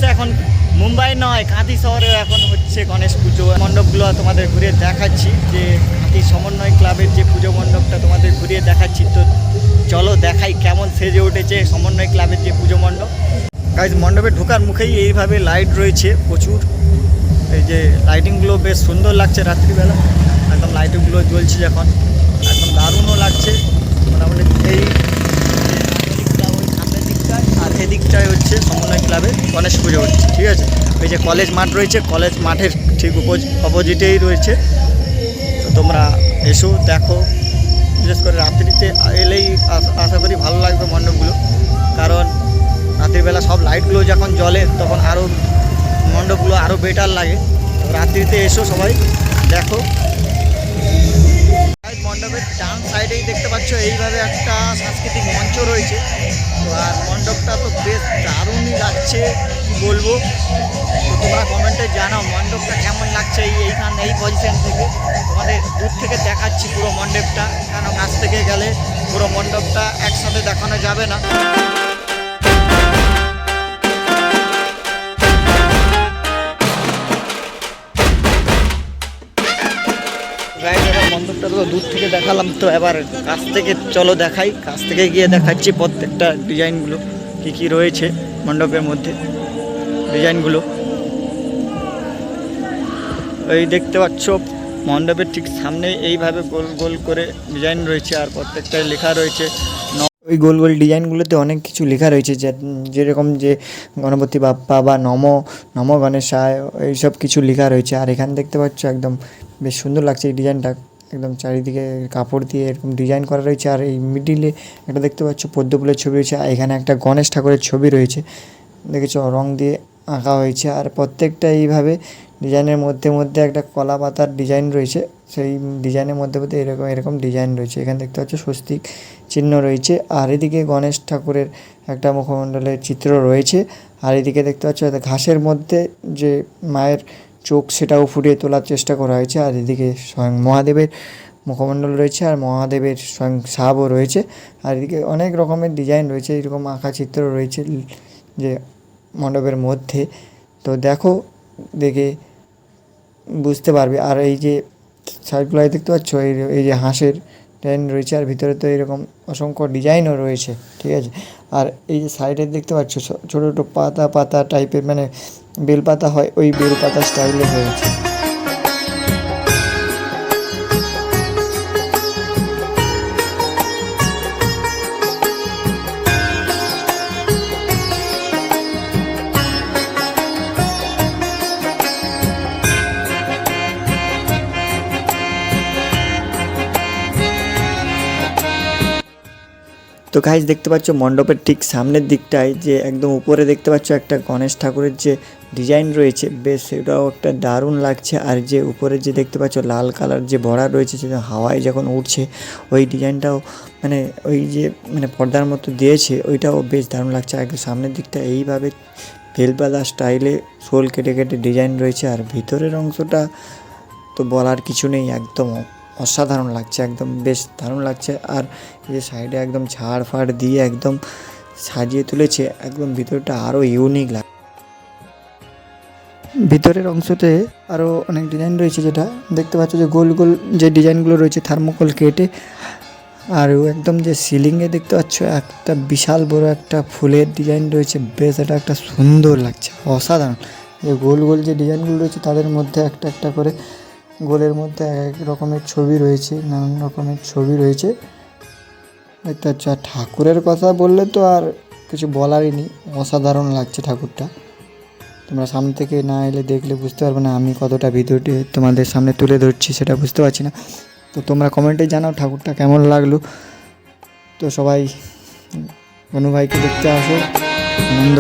হচ্ছে এখন মুম্বাই নয়, কাঁথি শহরে এখন হচ্ছে গণেশ পুজো মণ্ডপগুলো তোমাদের ঘুরিয়ে দেখাচ্ছি। যে কাঁথি সমন্বয় ক্লাবের যে পুজো মণ্ডপটা তোমাদের ঘুরিয়ে দেখাচ্ছি। তো চলো দেখাই কেমন সেজে উঠেছে সমন্বয় ক্লাবের যে পুজো মণ্ডপ। গাইজ মণ্ডপে ঢোকার মুখেই এইভাবে লাইট রয়েছে প্রচুর। এই যে লাইটিংগুলো বেশ সুন্দর লাগছে রাত্রিবেলা, একদম লাইটিংগুলো জ্বলছে যখন একদম দারুণও লাগছে। মোটামুটি এই ওই সামনের দিকটায় আর এদিকটায় হচ্ছে সমন্বয় ক্লাবের গণেশ পুজো হচ্ছে, ঠিক আছে। এই যে কলেজ মাঠ রয়েছে, কলেজ মাঠের ঠিক অপোজিটেই রয়েছে। তো তোমরা এসো দেখো, বিশেষ করে রাত্রিতে এলেই আশা করি ভালো লাগবে মণ্ডপগুলো, কারণ রাত্রিবেলা সব লাইটগুলো যখন জ্বলে তখন আরও মণ্ডপগুলো আরও বেটার লাগে। তো রাত্রিতে এসো সবাই দেখো। মণ্ডপের ডান সাইডেই দেখতে পাচ্ছ এইভাবে একটা সাংস্কৃতিক মঞ্চ রয়েছে। তো আর মণ্ডপটা তো বেশ দারুণই লাগছে, কী বলবো। তো তোমরা কমেন্টে জানাও মণ্ডপটা কেমন লাগছে। এইখানে এই পজিশন থেকে তোমাদের দূর থেকে দেখাচ্ছি পুরো মণ্ডপটা, কেন কাছ থেকে গেলে পুরো মণ্ডপটা একসাথে দেখানো যাবে না। এবার মণ্ডপটা তো দূর থেকে দেখালাম, তো এবার কাছ থেকে চলো দেখাই। কাছ থেকে গিয়ে দেখাচ্ছি প্রত্যেকটা ডিজাইনগুলো কী কী রয়েছে মণ্ডপের মধ্যে, ডিজাইনগুলো এই দেখতে পাচ্ছ। মণ্ডপের ঠিক সামনে এইভাবে গোল গোল করে ডিজাইন রয়েছে, আর প্রত্যেকটায় লেখা রয়েছে। ওই গোল গোল ডিজাইনগুলোতে অনেক কিছু লেখা রয়েছে, যেরকম যে গণপতি বাপ্পা বা নম গণেশায় এইসব কিছু লেখা রয়েছে। আর এখানে দেখতে পাচ্ছ একদম বেশ সুন্দর লাগছে এই ডিজাইনটা, একদম চারিদিকে কাপড় দিয়ে এরকম ডিজাইন করা রয়েছে। আর এই মিডিলে একটা দেখতে পাচ্ছ পদ্ম ফুলের ছবি রয়েছে, আর এখানে একটা গণেশ ঠাকুরের ছবি রয়েছে, দেখেছো রং দিয়ে আঁকা হয়েছে। আর প্রত্যেকটা এইভাবে ডিজাইনের মধ্যে মধ্যে একটা কলা পাতার ডিজাইন রয়েছে, সেই ডিজাইনের মধ্যে মধ্যে এরকম ডিজাইন রয়েছে। এখানে দেখতে পাচ্ছ স্বস্তিক চিহ্ন রয়েছে। আর এদিকে গণেশ ঠাকুরের একটা মুখমণ্ডলের চিত্র রয়েছে। আর এদিকে দেখতে পাচ্ছ ঘাসের মধ্যে যে মায়ের চোখ সেটাও ফুটিয়ে তোলার চেষ্টা করা হয়েছে। আর এদিকে স্বয়ং মহাদেবের মুখমণ্ডল রয়েছে, আর মহাদেবের স্বয়ং সাপও রয়েছে। আর এদিকে অনেক রকমের ডিজাইন রয়েছে, এরকম আঁকা চিত্র রয়েছে যে মণ্ডপের মধ্যে। তো দেখো, দেখে বুঝতে পারবে। আর এই যে সাইডগুলোয় দেখতে পাচ্ছ এই যে হাঁসের ডিজাইন রয়েছে, আর ভিতরে তো এরকম অসংখ্য ডিজাইনও রয়েছে, ঠিক আছে। আর এই যে সাইডে দেখতে পাচ্ছ ছোটো ছোটো পাতা পাতা টাইপের, মানে বেলপাতা হয়, ওই বেলপাতা স্টাইলে হয়েছে। তো গাইজ দেখতে পাচ্ছ মণ্ডপের ঠিক সামনের দিকটায় যে একদম উপরে দেখতে পাচ্ছ একটা গণেশ ঠাকুরের যে ডিজাইন রয়েছে, বেশ সেটাও একটা দারুণ লাগছে। আর যে উপরে যে দেখতে পাচ্ছ লাল কালার যে বর্ডার রয়েছে, সেটা হাওয়ায় যখন উঠছে ওই ডিজাইনটাও মানে ওই যে মানে পর্দার মতো দিয়েছে, ওইটাও বেশ দারুণ লাগছে। একদম সামনের দিকটা এইভাবে বেলপাতা স্টাইলে শোল কেটে কেটে ডিজাইন রয়েছে। আর ভিতরের অংশটা তো বলার কিছু নেই, একদম অসাধারণ লাগছে, একদম বেশ দারুণ লাগছে। আর এই যে সাইডে একদম ঝাড় ফাড় দিয়ে একদম সাজিয়ে তুলেছে, একদম ভিতরটা আরও ইউনিক লাগে। ভিতরের অংশতে আরও অনেক ডিজাইন রয়েছে, যেটা দেখতে পাচ্ছ যে গোল গোল যে ডিজাইনগুলো রয়েছে থার্মোকল কেটে। আর একদম যে সিলিংয়ে দেখতে পাচ্ছ একটা বিশাল বড় একটা ফুলের ডিজাইন রয়েছে, বেশ এটা একটা সুন্দর লাগছে, অসাধারণ। যে গোল গোল যে ডিজাইনগুলো রয়েছে তাদের মধ্যে একটা একটা করে গোলের মধ্যে এক রকমের ছবি রয়েছে, নানান রকমের ছবি রয়েছে দেখতে পাচ্ছ। আর ঠাকুরের কথা বললে তো আর কিছু বলারই নেই, অসাধারণ লাগছে ঠাকুরটা। তোমরা সামনে থেকে না এলে দেখলে বুঝতে পারবে না আমি কতটা ভিডিওটি তোমাদের সামনে তুলে ধরছি, সেটা বুঝতে পারছি না। তো তোমরা কমেন্টে জানাও ঠাকুরটা কেমন লাগলো। তো সবাই অনু ভাইকে দেখতে আসো, আনন্দ।